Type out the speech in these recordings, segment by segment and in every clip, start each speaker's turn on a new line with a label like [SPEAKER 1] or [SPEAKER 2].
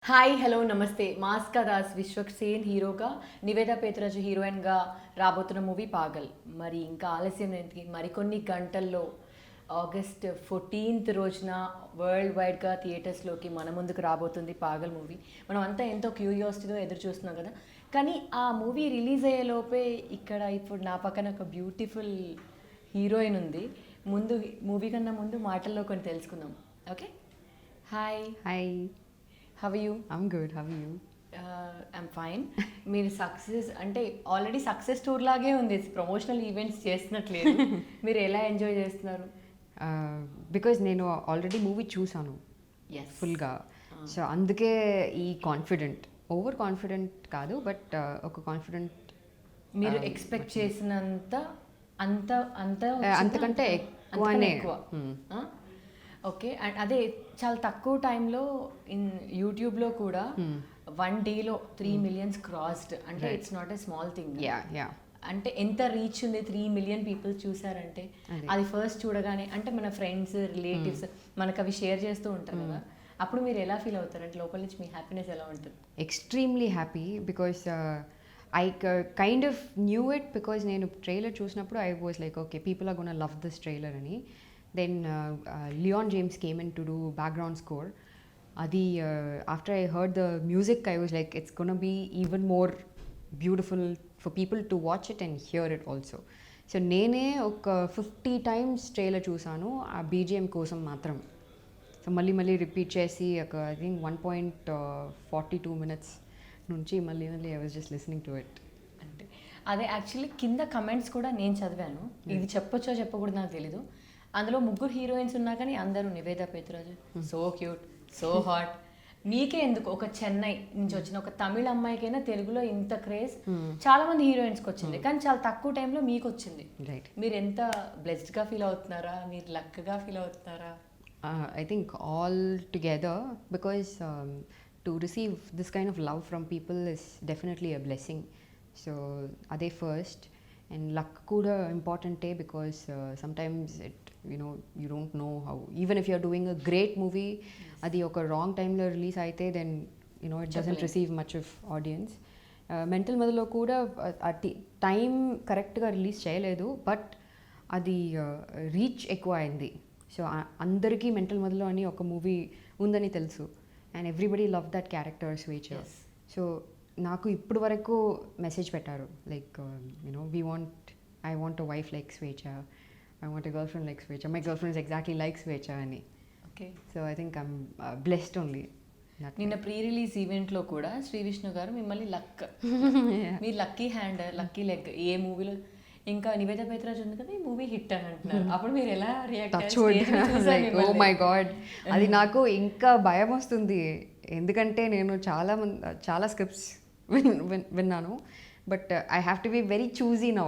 [SPEAKER 1] Hi hello నమస్తే. మాస్కా దాస్ విశ్వక్సేన్ హీరోగా, నివేదా పేతురాజు హీరోయిన్గా రాబోతున్న మూవీ పాగల్. మరి ఇంకా ఆలస్యం ఏంటి? మరికొన్ని గంటల్లో ఆగస్ట్ 14th రోజున వరల్డ్ వైడ్గా థియేటర్స్లోకి మన ముందుకు రాబోతుంది పాగల్ మూవీ. మనం అంతా ఎంతో క్యూరియాసిటీతో ఎదురు చూస్తున్నాం కదా. కానీ ఆ మూవీ రిలీజ్ అయ్యే లోపే ఇక్కడ ఇప్పుడు నా పక్కన ఒక బ్యూటిఫుల్ హీరోయిన్ ఉంది. ముందు మూవీ కన్నా ముందు మాటల్లో కొన్ని తెలుసుకుందాం. Okay, hi.
[SPEAKER 2] Hi,
[SPEAKER 1] how are you?
[SPEAKER 2] I'm good. How are you?
[SPEAKER 1] I'm fine. మీరు సక్సెస్ అంటే ఆల్రెడీ సక్సెస్ టూర్ లాగే ఉంది, ప్రమోషనల్ ఈవెంట్స్ చేస్తున్నట్లేదు. మీరు ఎలా ఎంజాయ్ చేస్తున్నారు?
[SPEAKER 2] బికాజ్ నేను ఆల్రెడీ మూవీ చూసాను
[SPEAKER 1] ఎస్,
[SPEAKER 2] ఫుల్గా, సో అందుకే ఈ కాన్ఫిడెంట్, ఓవర్ కాన్ఫిడెంట్ కాదు, బట్ ఒక కాన్ఫిడెంట్.
[SPEAKER 1] మీరు ఎక్స్పెక్ట్ చేసినంత అంత అంత
[SPEAKER 2] అంతకంటే ఎక్కువనే.
[SPEAKER 1] ఎక్కువ. ఓకే, అండ్ అదే చాలా తక్కువ టైంలో ఇన్ యూట్యూబ్లో కూడా 1 డేలో 3 million క్రాస్డ్ అంటే it's not a small thing.
[SPEAKER 2] Yeah
[SPEAKER 1] అంటే ఎంత రీచ్ ఉంది, 3 million పీపుల్ చూసారంటే అది ఫస్ట్ చూడగానే అంటే మన ఫ్రెండ్స్ రిలేటివ్స్ మనకు అవి షేర్ చేస్తూ ఉంటారు కదా, అప్పుడు మీరు ఎలా ఫీల్ అవుతారు? అంటే లోపల నుంచి మీ హ్యాపీనెస్ ఎలా ఉంటుంది?
[SPEAKER 2] Extremely happy because I kind of knew it, because నేను ట్రైలర్ చూసినప్పుడు I was like okay, people are gonna love this trailer అని. Then Leon James came in to do background score. Adi, after I heard the music, I was like, it's gonna be even more beautiful for people to watch it and hear it also. So nene oka 50 times trailer chusanu aa BGM kosam matram. So malli repeat chesi oka I think 1.42 minutes nunchi malli I was just listening to it.
[SPEAKER 1] అంటే అదే actually కింద comments కూడా నేను చదివాను. ఇది చెప్పొచ్చో చెప్పకూడదు నాకు తెలీదు. అందులో 3 హీరోయిన్స్ ఉన్నా కానీ అందరూ Nivetha Pethuraj so cute, so hot. మీకే ఎందుకు ఒక చెన్నై నుంచి వచ్చిన ఒక తమిళ అమ్మాయికైనా తెలుగులో ఇంత క్రేజ్ చాలా మంది హీరోయిన్స్కి వచ్చింది, కానీ చాలా తక్కువ టైంలో మీకు వచ్చింది.
[SPEAKER 2] Right.
[SPEAKER 1] మీరు ఎంత బ్లెస్డ్గా ఫీల్ అవుతున్నారా, మీరు లక్గా ఫీల్ అవుతున్నారా?
[SPEAKER 2] I think all together, because to receive this kind of love from people is definitely a blessing. So ade first, and luck kuda importante, because sometimes it, you don't know how, even if you're doing a great movie, adi oka wrong time lo release aithe, then it doesn't receive much of audience. Mental madalo kuda time correct ga release cheyaledu, but adi reach ఎక్కువ అయింది. So అందరికీ mental మొదలు అని ఒక movie ఉందని తెలుసు, and everybody love that character Swechha. So నాకు ఇప్పుడు వరకు మెసేజ్ పెట్టారు like I want a wife like Swechha, I want a girl friend like Swechha, my girl friend exactly like Swechha అని.
[SPEAKER 1] Okay,
[SPEAKER 2] so I think I'm blessed only.
[SPEAKER 1] నిన్న pre release ఈవెంట్లో కూడా శ్రీ విష్ణు గారు మిమ్మల్ని లక్, మీరు లక్కీ హ్యాండ్, లక్కీ లెగ్ ఏ మూవీలో, ఇంకా నివేదా పేతురాజు ఉంది కదా ఈ మూవీ హిట్ అని అంటున్నారు, అప్పుడు మీరు ఎలా రియాక్ట్?
[SPEAKER 2] ఓ మై గాడ్, అది నాకు ఇంకా భయం వస్తుంది, ఎందుకంటే నేను చాలా స్క్రిప్ట్స్ విన్నాను, but I have to be very choosy now,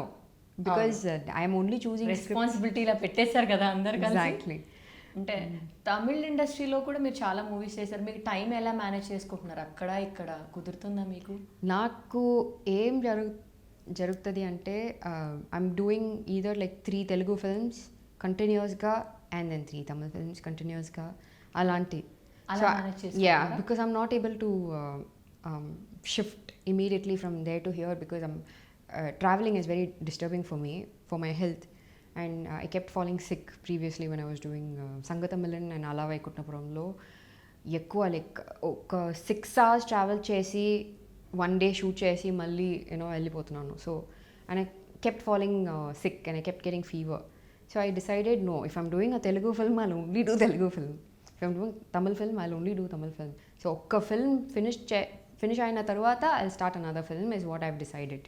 [SPEAKER 2] because I'm only choosing.
[SPEAKER 1] Responsibility ఇలా పెట్టేశారు కదా అందరు కలిసి.
[SPEAKER 2] ఎగ్జాక్ట్లీ.
[SPEAKER 1] అంటే తమిళ్ ఇండస్ట్రీలో కూడా మీరు చాలా మూవీస్ చేశారు, మీకు టైం ఎలా మేనేజ్ చేసుకుంటున్నారు? అక్కడ ఇక్కడ కుదురుతుందా మీకు?
[SPEAKER 2] నాకు ఏం జరుగుతుంది అంటే I'm doing either like 3 Telugu films కంటిన్యూస్గా అండ్ దెన్ 3 తమిళ ఫిల్మ్స్ కంటిన్యూస్గా, అలాంటి. Yeah, because I'm not able to shift immediately from there to here, because traveling is very disturbing for me, for my health, and I kept falling sick previously when I was doing Sangatamilan and Ala Vaikuntapuramlo. ఎక్కువ like ఒక 6 hours travel చేసి 1 day shoot చేసి మళ్ళీ వెళ్ళిపోతున్నాను. So and I kept falling sick and I kept getting fever. So I decided no, if I'm doing a Telugu film I'll only do Telugu film, if I'm doing Tamil film I'll only do Tamil film. So ఒక్క film finish అయిన తర్వాత I'll start another film is what I have decided.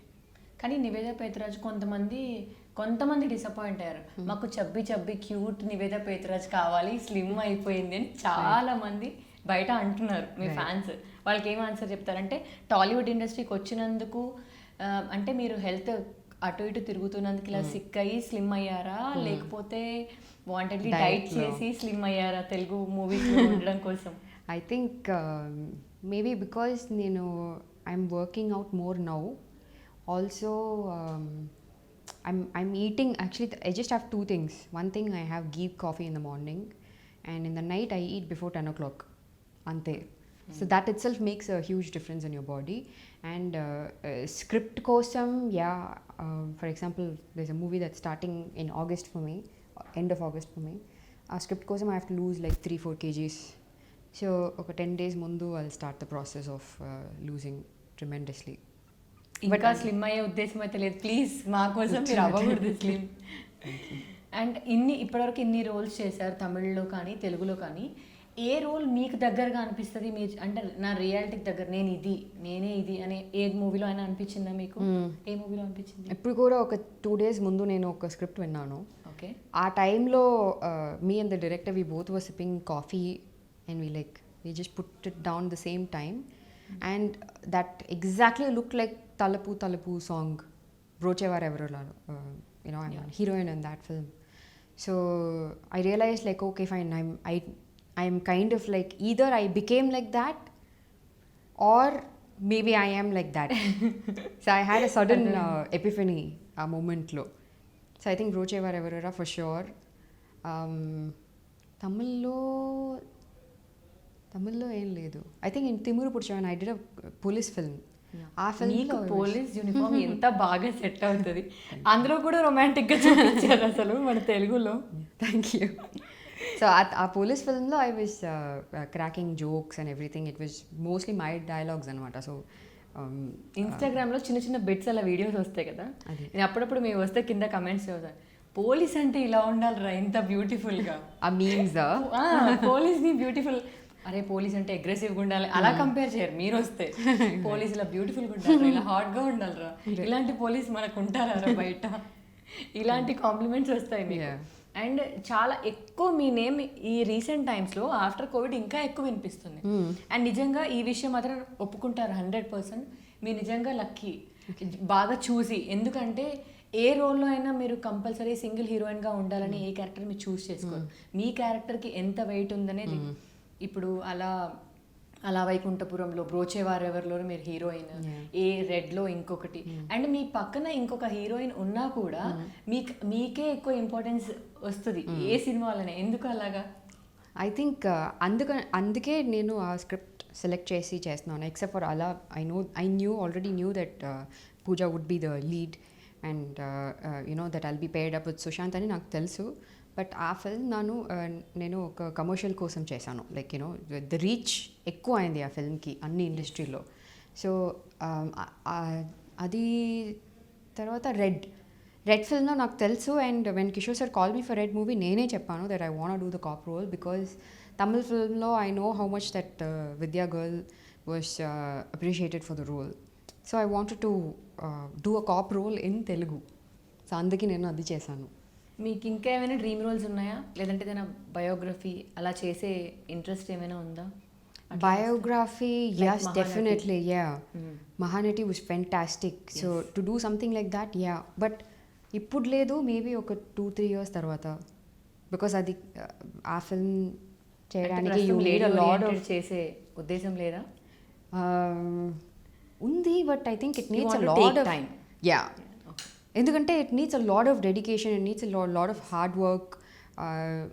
[SPEAKER 1] కానీ నివేదా పేతురాజు కొంతమంది disappoint అయ్యారు, మాకు chubby cute Nivetha పేతురాజు కావాలి, slim అయిపోయింది అని చాలా మంది బయట అంటున్నారు మీ ఫ్యాన్స్. వాళ్ళకి ఏం ఆన్సర్ చెప్తారంటే, టాలీవుడ్ ఇండస్ట్రీకి వచ్చినందుకు అంటే మీరు హెల్త్ అటు ఇటు తిరుగుతున్నందుకు ఇలా సిక్ అయ్యి స్లిమ్ అయ్యారా, లేకపోతే వాంటెడ్లీ డైట్ చేసి స్లిమ్ అయ్యారా తెలుగు మూవీస్లో ఉండడం కోసం?
[SPEAKER 2] ఐ థింక్ మేబీ బికాజ్ నేను I'm working out more now. Also, I'm eating, actually I just have 2 things. One thing, I have ghee coffee in the morning, and in the night I eat before 10 o'clock. Ante. So that itself makes a huge difference in your body and script కోసం for example there is a movie that starting in August for me end of August for me ఆ script కోసం I have to lose like 3-4 kgs. So ఒక 10 days ముందు I start the process of losing tremendously.
[SPEAKER 1] ఇంకా slim అయ్యే ఉద్దేశం అయితే లేదు, please మా కోసం మీరు అవ్వకూడదు స్లిమ్. అండ్ ఇప్పటివరకు ఇన్ని రోల్స్ చేశారు తమిళ్లో కానీ తెలుగులో కానీ, ఏ రోల్ మీకు దగ్గరగా అనిపిస్తుంది? మీరు అంటే నా రియాలిటీకి దగ్గర నేనే ఇది అనే ఏ మూవీలో అయినా అనిపించిందా మీకు? ఏ మూవీలో అనిపించింది?
[SPEAKER 2] ఇప్పుడు కూడా ఒక 2 days ముందు నేను ఒక స్క్రిప్ట్ విన్నాను.
[SPEAKER 1] ఓకే.
[SPEAKER 2] ఆ టైంలో మీ and the director we both were sipping coffee and we just put it down the same time and that exactly looked like Talapu song, Brochevar Everola. I'm a heroine in that film. So I realized like, okay fine, I'm kind of like either I became like that or maybe I am like that. So I had a sudden epiphany a moment lo. So I think Brochevar Everola for sure. తమిళ్లో ఏం లేదు. I think in Thimiru Purushothaman I did a police film. ఆ film
[SPEAKER 1] police uniform ఎంత బాగా set అవుతుంది, అందులో కూడా రొమాంటిక్గా చూపించారు అసలు మన తెలుగులో.
[SPEAKER 2] Thank you. సో ఆ పోలీస్ ఫిల్మ్లో I was cracking jokes and everything. It was mostly my dialogues అనమాట. సో
[SPEAKER 1] ఇన్స్టాగ్రామ్లో చిన్న చిన్న బిట్స్ అలా వీడియోస్ వస్తాయి కదా, నేను అప్పుడప్పుడు మేము వస్తే కింద కమెంట్స్ చదువుతాను, పోలీస్ అంటే ఇలా ఉండాలిరా ఇంత బ్యూటిఫుల్గా.
[SPEAKER 2] ఆ మీమ్స్
[SPEAKER 1] పోలీస్ని బ్యూటిఫుల్, అరే పోలీస్ అంటే అగ్రెసివ్గా ఉండాలి అలా కంపేర్ చేయరు. మీరు వస్తే పోలీస్ ఇలా బ్యూటిఫుల్గా ఉండాలి, ఇలా హాట్గా ఉండాలిరా, ఇలాంటి పోలీస్ మనకు ఉంటారా బయట, ఇలాంటి కాంప్లిమెంట్స్ వస్తాయి మీకు. అండ్ చాలా ఎక్కువ మీ నేమ్ ఈ రీసెంట్ టైమ్స్లో ఆఫ్టర్ కోవిడ్ ఇంకా ఎక్కువ వినిపిస్తుంది. అండ్ నిజంగా ఈ విషయం మాత్రం ఒప్పుకుంటారు 100%. మీరు నిజంగా లక్కీ, బాగా చూసి. ఎందుకంటే ఏ రోల్లో అయినా మీరు కంపల్సరీ సింగిల్ హీరోయిన్గా ఉండాలని ఏ క్యారెక్టర్ మీరు చూస్ చేసుకోరు. మీ క్యారెక్టర్కి ఎంత వెయిట్ ఉందనేది. ఇప్పుడు అలా వైకుంఠపురంలో బ్రోచేవార్ ఎవరిలో మీరు హీరోయిన్, ఏ రెడ్లో ఇంకొకటి, అండ్ మీ పక్కన ఇంకొక హీరోయిన్ ఉన్నా కూడా మీకే ఎక్కువ ఇంపార్టెన్స్ వస్తుంది ఏ సినిమాలోనే. ఎందుకు అలాగా?
[SPEAKER 2] ఐ థింక్ అందుకే నేను ఆ స్క్రిప్ట్ సెలెక్ట్ చేస్తున్నాను. ఎక్సెప్ట్ ఫర్ అలా I already knew that Pooja would be the lead and that I'll be paired up with Sushant అని నాకు తెలుసు. బట్ ఆ ఫిల్మ్ నేను ఒక కమర్షియల్ కోసం చేశాను. లైక్ ద రీచ్ ఎక్కువ అయింది ఆ ఫిల్మ్కి అన్ని ఇండస్ట్రీలో. సో అది తర్వాత రెడ్ ఫిల్మ్లో నాకు తెలుసు. And when Kishore sir call me for Red movie నేనే చెప్పాను that I want do the cop role because Tamil ఫిల్మ్లో I know how much that Vidya girl was appreciated for the role. So I wanted to do a cop role in Telugu. So అందుకే నేను అది చేశాను.
[SPEAKER 1] మీకు ఇంకా ఏమైనా డ్రీమ్ రోల్స్ ఉన్నాయా, లేదంటే ఏదైనా బయోగ్రఫీ అలా చేసే ఇంట్రెస్ట్ ఏమైనా ఉందా?
[SPEAKER 2] Biography, yes, definitely, yeah. Mahanati was fantastic. So to do something like that, yeah. But ఇప్పుడు లేదు, మేబీ ఒక 2-3 years తర్వాత. బికాస్ అది ఆ ఫిల్మ్ చేయడానికి you need a lot of
[SPEAKER 1] చేసే ఉద్దేశం లేదా?
[SPEAKER 2] ఉంది, but I think it needs a lot of time. Yeah, ఎందుకంటే it needs a lot of dedication, it needs a lot of hard work.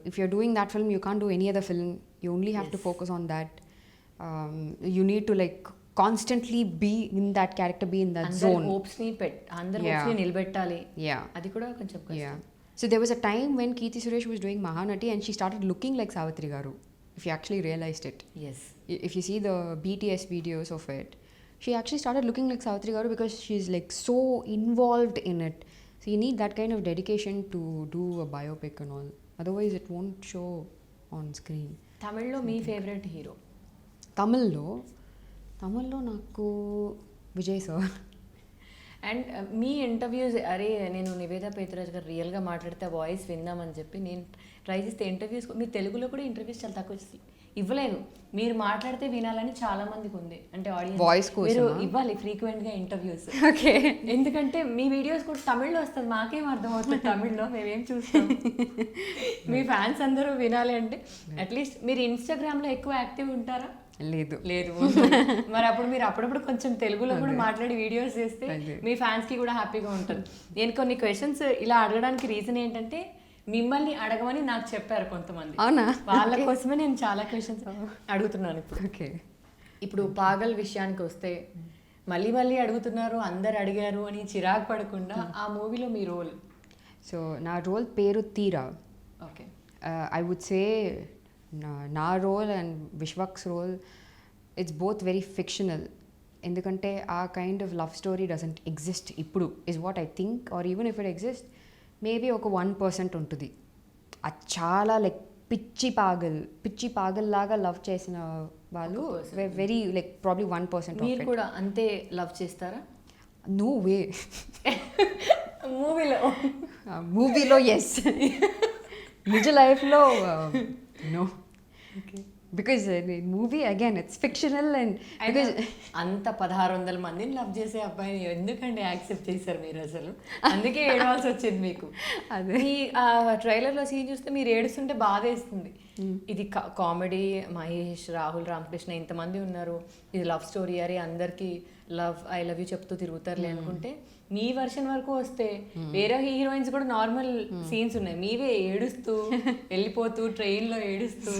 [SPEAKER 2] If you're doing that film, you can't do any other film. You only have to focus on that. You need to like constantly be in that character, be in that zone.
[SPEAKER 1] Andar hopes ni nilbettali.
[SPEAKER 2] Yeah,
[SPEAKER 1] adi kuda koncham kashtam.
[SPEAKER 2] Yeah. So there was a time when Keerthi Suresh was doing Mahanati and she started looking like Savitri garu, if you actually realized it.
[SPEAKER 1] Yes.
[SPEAKER 2] If you see the BTS videos of it, she actually started looking like Savitri garu because she's like so involved in it. So you need that kind of dedication to do a biopic and all. Otherwise it won't show on screen.
[SPEAKER 1] Tamil lo me favourite hero?
[SPEAKER 2] తమిళ్లో నాకు Vijay sir.
[SPEAKER 1] And me interviews, అరే నేను నివేదా పేతురాజ్ గారు రియల్గా మాట్లాడితే voice విందామని చెప్పి నేను try చేస్తే ఇంటర్వ్యూస్, మీ తెలుగులో కూడా ఇంటర్వ్యూస్ చాలా తక్కువ ఇవ్వలేదు. మీరు మాట్లాడితే వినాలని చాలా మందికి ఉంది, అంటే ఆడియన్స్
[SPEAKER 2] వాయిస్
[SPEAKER 1] మీరు ఇవ్వాలి ఫ్రీక్వెంట్గా ఇంటర్వ్యూస్.
[SPEAKER 2] ఓకే,
[SPEAKER 1] ఎందుకంటే మీ వీడియోస్ కూడా తమిళ్లో వస్తుంది, మాకేం అర్థమవుతుంది తమిళ్లో, మేమేం చూస్తాం. మీ ఫ్యాన్స్ అందరూ వినాలి అంటే అట్లీస్ట్ మీరు ఇన్స్టాగ్రామ్లో ఎక్కువ యాక్టివ్ ఉంటారా?
[SPEAKER 2] లేదు.
[SPEAKER 1] మరి అప్పుడు మీరు అప్పుడప్పుడు కొంచెం తెలుగులో కూడా మాట్లాడి వీడియోస్ చేస్తే మీ ఫ్యాన్స్కి కూడా హ్యాపీగా ఉంటుంది. నేను కొన్ని క్వశ్చన్స్ ఇలా అడగడానికి రీజన్ ఏంటంటే మిమ్మల్ని అడగమని నాకు చెప్పారు కొంతమంది.
[SPEAKER 2] అవునా?
[SPEAKER 1] వాళ్ళ కోసమే నేను చాలా క్వశ్చన్స్ అడుగుతున్నాను ఇప్పుడు.
[SPEAKER 2] ఓకే.
[SPEAKER 1] ఇప్పుడు పాగల్ విషయానికి వస్తే మళ్ళీ మళ్ళీ అడుగుతున్నారు, అందరు అడిగారు అని చిరాకు పడకుండా ఆ మూవీలో మీ రోల్.
[SPEAKER 2] సో నా రోల్ పేరు Theera.
[SPEAKER 1] Okay.
[SPEAKER 2] I would say నా role and Vishwak's role it's both very fictional. ఎందుకంటే ఆ kind of love story doesn't exist ఇప్పుడు, is what I think. Or even if it exist maybe ఒక 1% ఉంటుంది. అది చాలా లైక్ పిచ్చి పాగల్ లాగా లవ్ చేసిన వాళ్ళు వెరీ లైక్ ప్రాబ్లీ 1%.
[SPEAKER 1] మీరు కూడా అంతే లవ్ చేస్తారా?
[SPEAKER 2] No way. మూవీలో ఎస్, నిజ లైఫ్లో no. Because movie again it's fictional and because
[SPEAKER 1] అంత 1600 మందిని లవ్ చేసే అబ్బాయిని ఎందుకండి యాక్సెప్ట్ చేశారు మీరు అసలు? అందుకే ఏడవాల్సి వచ్చింది మీకు.
[SPEAKER 2] అదే
[SPEAKER 1] ఈ ట్రైలర్లో సీన్ చూస్తే మీరు ఏడుస్తుంటే బాధేస్తుంది. ఇది కామెడీ, మహేష్, రాహుల్, రామకృష్ణ ఇంతమంది ఉన్నారు, ఇది లవ్ స్టోరీ అరే అందరికీ ఐ లవ్ యూ చెప్తూ తిరుగుతారులే అనుకుంటే మీ వర్షన్ వరకు వస్తే వేరే హీరోయిన్స్ కూడా నార్మల్ సీన్స్ ఉన్నాయి, మీవే ఏడుస్తూ వెళ్ళిపోతూ ట్రైన్లో ఏడుస్తూ.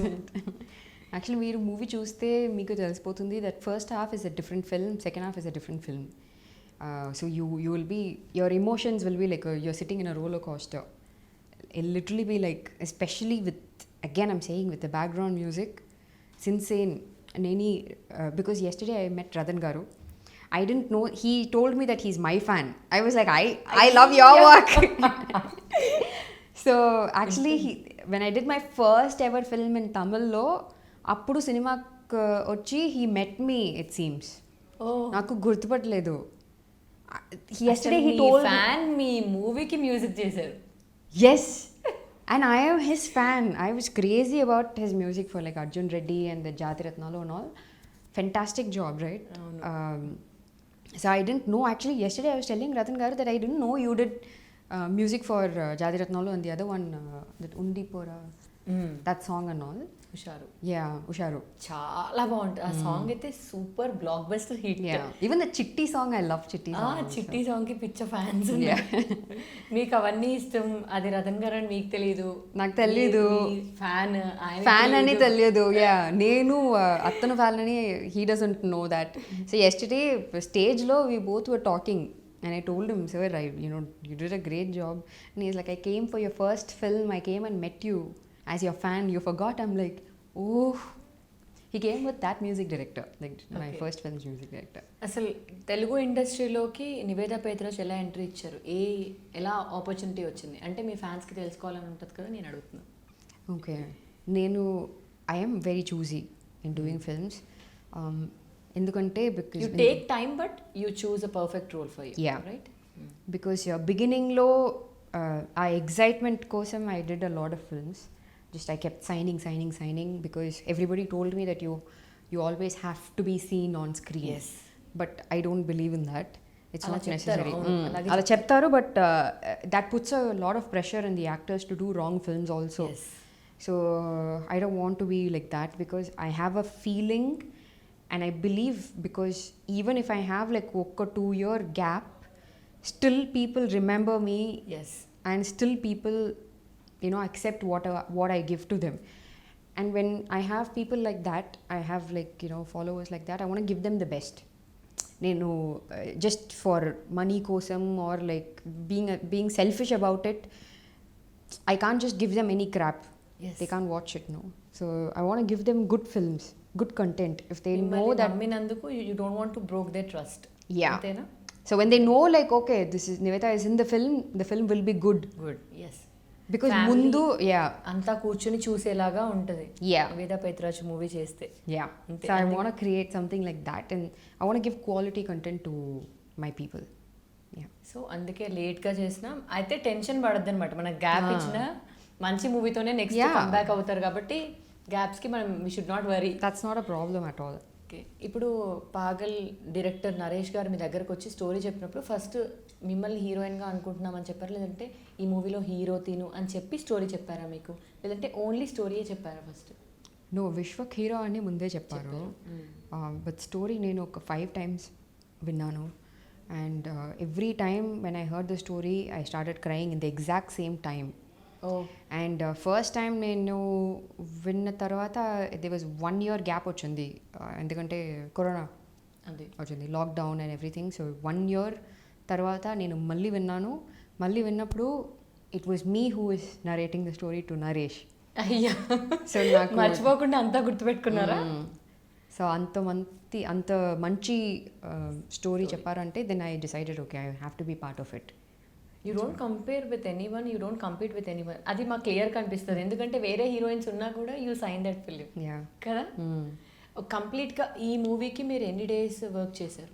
[SPEAKER 2] యాక్చువల్లీ మీరు మూవీ చూస్తే మీకు తెలిసిపోతుంది that first half is a different film, second half is a different film. So you will be, your emotions will be like you're sitting in a roller coaster. It'll literally be like, especially with, again I'm saying, with the background music, it's insane. Neni, because yesterday I met Radhan Garu. I didn't know, he told me that he's my fan. I was like, I love your work. So actually when I did my first ever film in Tamil lo, appudu cinema వచ్చి he met me, it seems. నాకు గుర్తుపట్టలేదు. Yesterday he told
[SPEAKER 1] fan మీ మూవీకి music చేశారు.
[SPEAKER 2] Yes, and I am his fan. I was crazy about his music for like Arjun Reddy and the Jatiratnalo and all. Fantastic job, right? So I didn't know, actually yesterday I was telling Radhan Garu that I didn't know you did music for Jatiratnalo and the other one, that Undipora, that song and all.
[SPEAKER 1] హుషారు.
[SPEAKER 2] Yeah, Usharu.
[SPEAKER 1] చాలా బాగుంటుంది ఆ song అయితే, super block buster hit.
[SPEAKER 2] Yeah, even the Chitti song, I love Chitti song.
[SPEAKER 1] చిట్టి song కి పిచ్చ fans. మీకు అవన్నీ ఇష్టం, అది రతన్ గారు అని మీకు తెలియదు.
[SPEAKER 2] నాకు తెలియదు. ఫ్యాన్ అని తెలియదు. యా, నేను అతను ఫ్యాన్ అని he doesn't know that. So yesterday స్టేజ్లో we both were talking and I told him, sir, you did a great job. And he's like, I came for your first film, I came and met you as your fan, you forgot. I'm like, oh, he came with that music director, like my first film's music director.
[SPEAKER 1] అసలు తెలుగు ఇండస్ట్రీలోకి నివేదా పేత్రాజ్ ఎలా entry ఇచ్చారు, ఎలా opportunity వచ్చింది అంటే మీ ఫ్యాన్స్కి తెలుసుకోవాలని ఉంటుంది కదా, నేను అడుగుతున్నాను.
[SPEAKER 2] ఓకే, నేను I'm very choosy in doing films. ఎందుకంటే because
[SPEAKER 1] you take time but you choose a perfect role for you, right?
[SPEAKER 2] Because బిగినింగ్లో ఆ ఎగ్జైట్మెంట్ కోసం I did a lot of films. Just I kept signing because everybody told me that you always have to be seen on screen.
[SPEAKER 1] Yes.
[SPEAKER 2] But I don't believe in that. It's not necessary.
[SPEAKER 1] Ala
[SPEAKER 2] cheptaru, but that puts a lot of pressure on the actors to do wrong films also.
[SPEAKER 1] Yes.
[SPEAKER 2] So I don't want to be like that, because I have a feeling and I believe, because even if I have like a 2-year gap, still people remember me.
[SPEAKER 1] Yes.
[SPEAKER 2] And still people accept what I give to them. And when I have people like that, I have like followers like that, I want to give them the best. Just for money kosam or like being selfish about it, I can't just give them any crap.
[SPEAKER 1] Yes.
[SPEAKER 2] They can't watch it, no. So I want to give them good films, good content. If they know that
[SPEAKER 1] నమ్మినందుకు you don't want to break their trust.
[SPEAKER 2] Yeah.
[SPEAKER 1] అంతేనా?
[SPEAKER 2] So when they know like, okay, this is Nivedha is in the film will be good.
[SPEAKER 1] Yes.
[SPEAKER 2] Because ముందు
[SPEAKER 1] అంతా కూర్చొని చూసేలాగా ఉంటుంది Nivetha Pethuraj movie చేస్తే.
[SPEAKER 2] So I want to create something like that, and I want to give quality content to my people.
[SPEAKER 1] So అందుకే లేట్గా చేసినా అయితే tension పడద్దు అనమాట. మనకు గ్యాప్ ఇచ్చిన మంచి మూవీతోనే నెక్స్ట్ కమ్బ్యాక్ అవుతారు కాబట్టి గ్యాప్స్కి మనం we should not worry.
[SPEAKER 2] That's not a problem at all.
[SPEAKER 1] Okay, ఇప్పుడు పాగల్ డైరెక్టర్ నరేష్ గారు మీ దగ్గరకు వచ్చి స్టోరీ చెప్పినప్పుడు ఫస్ట్ మిమ్మల్ని హీరోయిన్గా అనుకుంటున్నామని చెప్పారా, లేదంటే ఈ మూవీలో హీరో తిను అని చెప్పి స్టోరీ చెప్పారా మీకు, లేదంటే ఓన్లీ స్టోరీయే చెప్పారా ఫస్ట్?
[SPEAKER 2] నో, విశ్వక్ హీరో అని ముందే చెప్పారు. బట్ స్టోరీ నేను ఒక 5 times విన్నాను. And every time when I heard the story I started crying in the exact same time.
[SPEAKER 1] Oh
[SPEAKER 2] and first time నేను విన్న తర్వాత దే వాజ్ 1 year గ్యాప్ వచ్చింది. ఎందుకంటే కరోనా
[SPEAKER 1] అది
[SPEAKER 2] వచ్చింది, lockdown and everything. So 1 year తర్వాత నేను మళ్ళీ విన్నాను. మళ్ళీ విన్నప్పుడు it was me who is narrating the story to Naresh.
[SPEAKER 1] అయ్యా,
[SPEAKER 2] సో నాకు
[SPEAKER 1] మర్చిపోకుండా అంతా గుర్తుపెట్టుకున్నారా?
[SPEAKER 2] సో అంత మంచి స్టోరీ చెప్పారంటే then I decided okay I have to be part of it.
[SPEAKER 1] You don't compare with anyone, you don't compete with anyone. అది మాకు clear కనిపిస్తుంది, ఎందుకంటే వేరే హీరోయిన్స్ ఉన్నా కూడా you sign that film
[SPEAKER 2] yeah
[SPEAKER 1] కదా. కంప్లీట్గా ఈ మూవీకి మీరు ఎన్ని డేస్ వర్క్ చేశారు?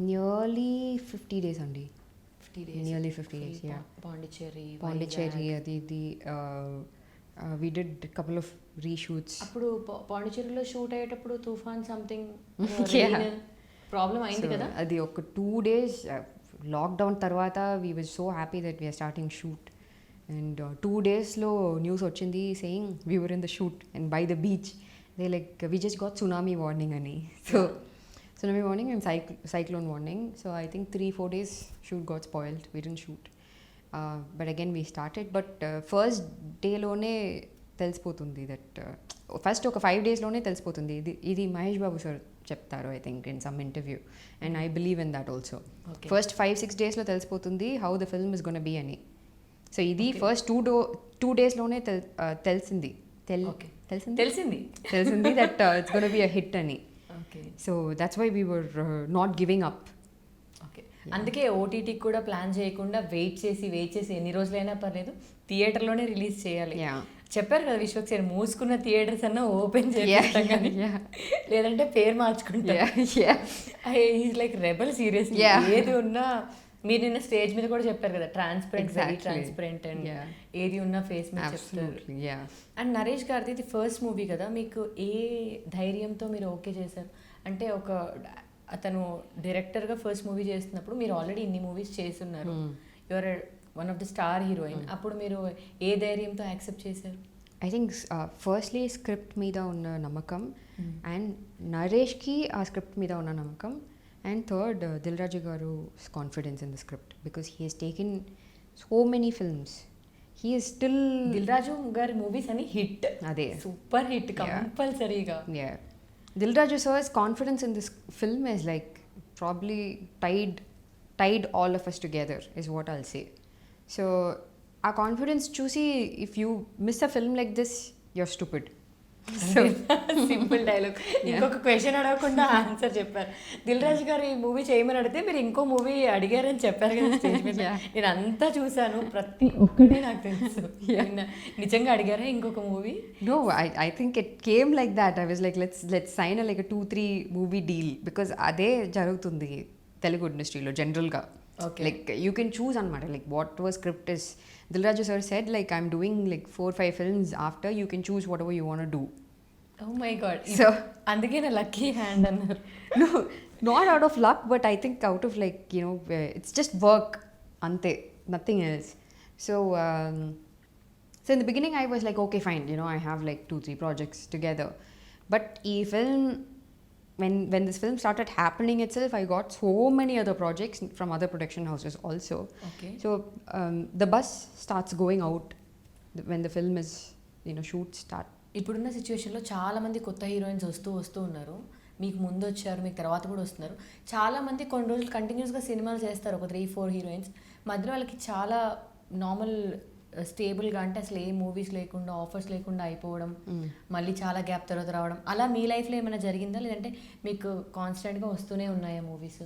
[SPEAKER 2] నియర్లీ 50 days అండి.
[SPEAKER 1] 50 days.
[SPEAKER 2] Nearly 50 days, yeah.
[SPEAKER 1] Pondicherry
[SPEAKER 2] అది ఇది we did a couple of reshoots.
[SPEAKER 1] అప్పుడు పాండిచ్చేరిలో షూట్ అయ్యేటప్పుడు తుఫాన్ సంథింగ్
[SPEAKER 2] Yeah.
[SPEAKER 1] ప్రాబ్లం అయింది
[SPEAKER 2] So,
[SPEAKER 1] కదా.
[SPEAKER 2] అది ఒక 2 days లాక్డౌన్ తర్వాత we was so happy that we're starting shoot. And 2 daysలో న్యూస్ వచ్చింది saying we were in the shoot and by the beach they like we just got tsunami warning అని. So tsunami warning and cyclone warning. So I think 3-4 days shoot got spoiled. We didn't shoot. But again we started. But first day lone తెలిసిపోతుంది that first ఒక 5 daysలోనే తెలిసిపోతుంది ఇది Mahesh Babu sir చెప్తారు I think in some interview and I believe in that also. First 5-6 daysలో తెలిసిపోతుంది how the film is gonna be అని. So ఇది ఫస్ట్ 2 daysలోనే తెలిసింది that it's gonna be a hit అని. So that's why we were not giving up.
[SPEAKER 1] Okay, అందుకే ఓటీటీకి కూడా ప్లాన్ చేయకుండా వెయిట్ చేసి ఎన్ని రోజులైనా పర్లేదు థియేటర్లోనే రిలీజ్ చేయాలి. చెప్పారు కదా విశ్వక్సేన్, మూసుకున్న థియేటర్స్ అన్నా ఓపెన్ చేయాలి కానీ లేదంటే పేరు మార్చుకుంటా. Is like rebel serious. ఏది ఉన్నా మీరు నిన్న స్టేజ్ మీద కూడా చెప్పారు కదా, ట్రాన్స్పరెంట్ అండ్ ఏది ఉన్నా ఫేస్ మీద చెప్తారు. అండ్ నరేష్ గారిది ఇది ఫస్ట్ మూవీ కదా, మీకు ఏ ధైర్యంతో మీరు ఓకే చేశారు? అంటే అతను డైరెక్టర్గా ఫస్ట్ మూవీ చేస్తున్నప్పుడు మీరు ఆల్రెడీ ఇన్ని మూవీస్ చేస్తున్నారు, your one of the star heroine, అప్పుడు మీరు ఏ ధైర్యంతో యాక్సెప్ట్ చేశారు?
[SPEAKER 2] ఐ థింక్ ఫస్ట్లీ స్క్రిప్ట్ మీద ఉన్న నమ్మకం అండ్ నరేష్కి ఆ స్క్రిప్ట్ మీద ఉన్న నమ్మకం. And third, Dil Raju Garu's confidence in the script because he has taken so many films. He is still...
[SPEAKER 1] Dil Raju Garu movies ani hit.
[SPEAKER 2] Ade.
[SPEAKER 1] Super hit, compulsory ga.
[SPEAKER 2] Yeah. Dil Raju sir's confidence in this film is like probably tied all of us together is what I'll say. So, our confidence choosy, if you miss a film like this, you're stupid.
[SPEAKER 1] Simple dialogue. ఇంకొక question అడగకుండా answer చెప్పారు. దిల్ రాజు గారు ఈ movie చేయమని అడిగితే మీరు ఇంకో movie అడిగారని చెప్పారు కదా స్టేజ్ మీద. నేను అంతా చూసాను, ప్రతి ఒక్కటే నాకు తెలుసు. నిజంగా అడిగారా ఇంకొక movie?
[SPEAKER 2] No, I think it came like that. I was like, let's sign a 2-3 movie deal because అదే జరుగుతుంది తెలుగు ఇండస్ట్రీలో జనరల్గా. Like you can choose అనమాట, like whatever script is. Dil Raju sir said like I'm doing like 4-5 films after, you can choose whatever you want to do.
[SPEAKER 1] Oh my god.
[SPEAKER 2] So
[SPEAKER 1] అందుకే నా lucky hand అన్నారు.
[SPEAKER 2] No, not out of luck, but I think out of like, you know, it's just work ante, nothing else. So in the beginning I was like okay fine, you know, I have like 2-3 projects together, but ee film when this film started happening itself, I got so many other projects from other production houses also.
[SPEAKER 1] Okay.
[SPEAKER 2] So the bus starts going out when the film is, you know, shoots start.
[SPEAKER 1] ఇప్పుడున్న సిచ్యువేషన్లో చాలామంది కొత్త heroines వస్తూ ఉన్నారు. మీకు ముందు వచ్చారు, మీకు తర్వాత కూడా వస్తున్నారు. చాలామంది కొన్ని రోజులు కంటిన్యూస్గా సినిమాలు చేస్తారు, ఒక 3-4 హీరోయిన్స్. మధ్యలో వాళ్ళకి చాలా నార్మల్ స్టేబుల్గా అంటే అసలు ఏ మూవీస్ లేకుండా, ఆఫర్స్ లేకుండా అయిపోవడం, మళ్ళీ చాలా గ్యాప్ తర్వాత రావడం, అలా మీ లైఫ్లో ఏమైనా జరిగిందా? లేదంటే మీకు కాన్స్టెంట్గా వస్తూనే ఉన్నాయా మూవీస్?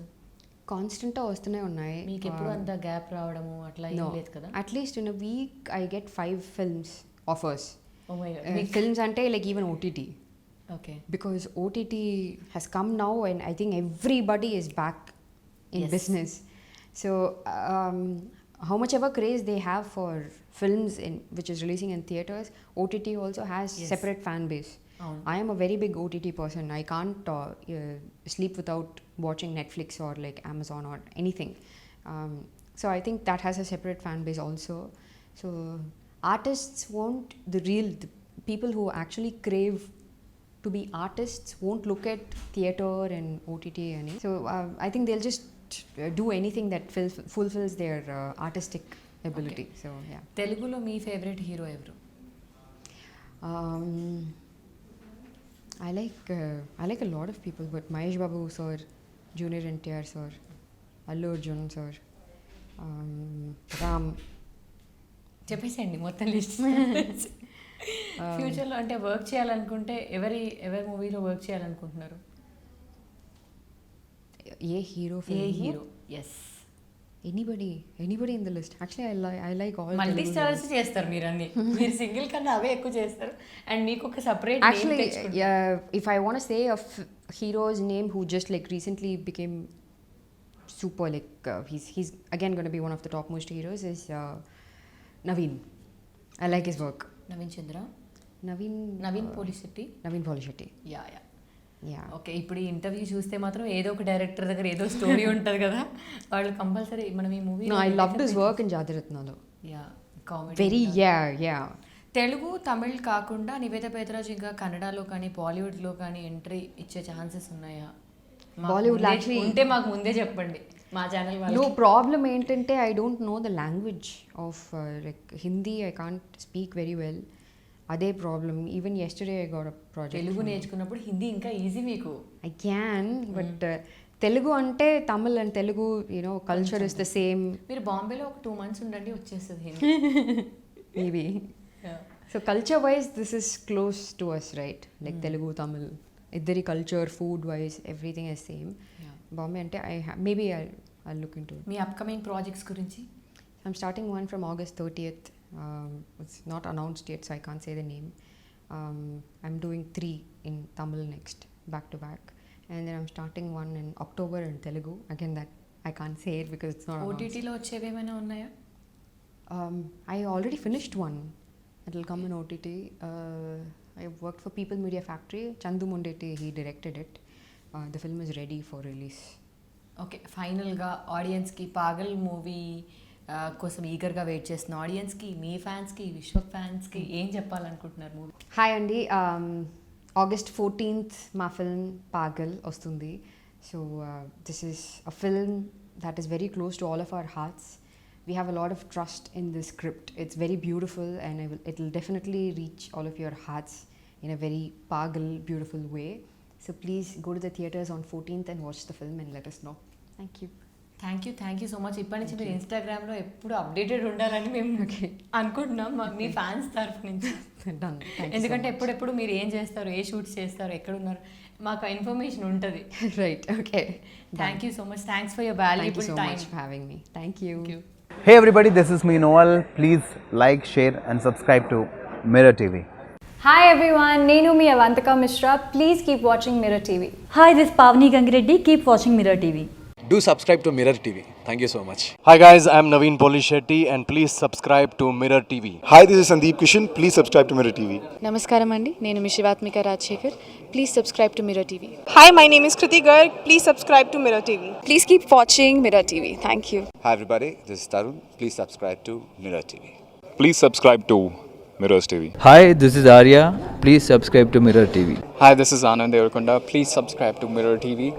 [SPEAKER 2] కాన్స్టెంట్గా వస్తూనే ఉన్నాయి.
[SPEAKER 1] మీకు ఎప్పుడు అంత గ్యాప్ రావడము అట్లా ఏం లేదు కదా?
[SPEAKER 2] At least in a week I get 5 films offers.
[SPEAKER 1] Oh my god.
[SPEAKER 2] Films అంటే like even OTT.
[SPEAKER 1] Okay.
[SPEAKER 2] Because OTT has come now and I think everybody is back in business. So how much ever craze they have for films which is releasing in theaters, OTT also has separate fan base. I am a very big OTT person. I can't sleep without watching Netflix or like Amazon or anything. So I think that has a separate fan base also. So artists won't, the people who actually crave to be artists won't look at theater and OTT any. So I think they'll just do anything that fulfills their artistic ability. So yeah.
[SPEAKER 1] తెలుగులో మీ favourite hero ఎవరు?
[SPEAKER 2] Um, I like a lot of people, but Mahesh Babu sir, Junior NTR sir, Allu Arjun sir, Ram.
[SPEAKER 1] చెప్పేసేయండి మొత్తం list. ఫ్యూచర్లో అంటే work చేయాలనుకుంటే ఎవరి మూవీలో work చేయాలనుకుంటున్నారు?
[SPEAKER 2] ఏ హీరో?
[SPEAKER 1] ఏ hero? Yes,
[SPEAKER 2] anybody in the list. Actually, I like all
[SPEAKER 1] multi
[SPEAKER 2] Telugu
[SPEAKER 1] stars చేస్తారు మీరు అన్ని. మీరు సింగిల్ కన్నా అవే ఎక్కువ చేస్తారు. అండ్ మీకు ఒక separate
[SPEAKER 2] Actually, if I want to say a hero's name who just like recently became super like he's again going to be one of the topmost heroes is Naveen. I like his work.
[SPEAKER 1] Naveen Chandra,
[SPEAKER 2] Naveen
[SPEAKER 1] Polishetty.
[SPEAKER 2] Naveen Polishetty.
[SPEAKER 1] Yeah.
[SPEAKER 2] Yeah.
[SPEAKER 1] Okay, ఇప్పుడు ఈ interview చూస్తే మాత్రం ఏదో ఒక director దగ్గర ఏదో story ఉంటుంది కదా, వాళ్ళు కంపల్సరీ మనం ఈ movie.
[SPEAKER 2] No, I loved his work in Jatiratnalo.
[SPEAKER 1] Yeah, comedy.
[SPEAKER 2] Very yeah.
[SPEAKER 1] Telugu Tamil కాకుండా నివేద పేతరాజ్ ఇంకా కన్నడలో కానీ బాలీవుడ్లో కానీ ఎంట్రీ ఇచ్చే ఛాన్సెస్ ఉన్నాయా?
[SPEAKER 2] Bollywood actually
[SPEAKER 1] ఉంటే మాకు ముందే చెప్పండి, మా ఛానల్ వాళ్ళు.
[SPEAKER 2] No problem ఏంటంటే I don't know the language of like Hindi. I can't speak very well. అదే problem. Even yesterday I got a project.
[SPEAKER 1] Telugu నేర్చుకున్నప్పుడు హిందీ ఇంకా ఈజీ మీకు.
[SPEAKER 2] I can, but తెలుగు అంటే Tamil and Telugu culture is the same.
[SPEAKER 1] మీరు బాంబేలో ఒక 2 months ఉండండి, వచ్చేస్తుంది Hindi.
[SPEAKER 2] Maybe. So culture wise this is close to us, right? Like Telugu Tamil ఇద్దరి culture, food wise everything is same. Bombay అంటే మేబీ ఐ లుక్ ఇంటూ.
[SPEAKER 1] మీ అప్కమింగ్ ప్రాజెక్ట్స్ గురించి?
[SPEAKER 2] I'm starting one from August 30th. It's not announced yet, so I can't say the name. I'm doing 3 in Tamil next, back to back. And then I'm starting one in October in Telugu. Again, that I can't say it because it's not announced.
[SPEAKER 1] ఓటీటీలో వచ్చేవి ఏమైనా ఉన్నాయా?
[SPEAKER 2] I already finished one. It will come in OTT. I worked for People Media Factory. Chandu Mundeti, he directed it. The film is ready for release.
[SPEAKER 1] Okay, ఫైనల్గా ఆడియన్స్కి పాగల్ movie కోసం ఈగర్గా wait చేస్తున్న ఆడియన్స్కి, మీ ఫ్యాన్స్కి, విశ్వ ఫ్యాన్స్కి ఏం చెప్పాలనుకుంటున్నారు మూవీ?
[SPEAKER 2] హాయ్ అండి, August 14th మా ఫిల్మ్ పాగల్ వస్తుంది. So this is a film that is very close to all of our hearts. We have a lot of trust in the script. It's very beautiful and it will definitely reach all of your hearts in a very pagal, beautiful way. So please go to the theatres on 14th and watch the film and let us know. Thank you.
[SPEAKER 1] Thank you so much. ఇప్పటి నుంచి మీరు ఇన్స్టాగ్రామ్లో ఎప్పుడు updated ఉండాలని మేము అనుకుంటున్నాం మీ fans తరఫు నుంచి.
[SPEAKER 2] Done. Thank you
[SPEAKER 1] ఎందుకంటే
[SPEAKER 2] so much.
[SPEAKER 1] ఎప్పుడెప్పుడు మీరు ఏం చేస్తారు, ఏ షూట్స్ చేస్తారు, ఎక్కడున్నారు, మాకు ఇన్ఫర్మేషన్ ఉంటుంది.
[SPEAKER 2] Right, okay.
[SPEAKER 1] Thank you so much. Thanks for your
[SPEAKER 2] Thank you
[SPEAKER 1] valuable
[SPEAKER 2] so
[SPEAKER 1] time.
[SPEAKER 2] much for having me. Thank you.
[SPEAKER 3] Hey everybody, this is me Noel. Please like, share and subscribe to Mirror TV.
[SPEAKER 4] Hi everyone, Nenu mi Avantika Mishra. Please keep watching Mirror TV.
[SPEAKER 5] Hi, this is Pavni Gangireddy. Keep watching Mirror TV.
[SPEAKER 6] Do subscribe to Mirror TV. Thank you so much.
[SPEAKER 7] Hi guys, I'm Naveen Polishetty and please subscribe to Mirror TV.
[SPEAKER 8] Hi, this is Sandeep Kishan. Please subscribe to Mirror TV.
[SPEAKER 9] నమస్కారం అండి, నేను మీ Shivathmika Rajasekhar. Please subscribe to Mirror TV.
[SPEAKER 10] Hi, my name is Kriti Garg. Please subscribe to Mirror TV.
[SPEAKER 9] Please keep watching mirror TV. Thank you.
[SPEAKER 11] Hi everybody, this is Tarun. Please subscribe to Mirror TV.
[SPEAKER 8] Please subscribe to Mirrors TV.
[SPEAKER 12] Hi, this is Arya. Please subscribe to Mirror TV.
[SPEAKER 13] Hi, this is Anand Devarakonda. Please subscribe to Mirror TV.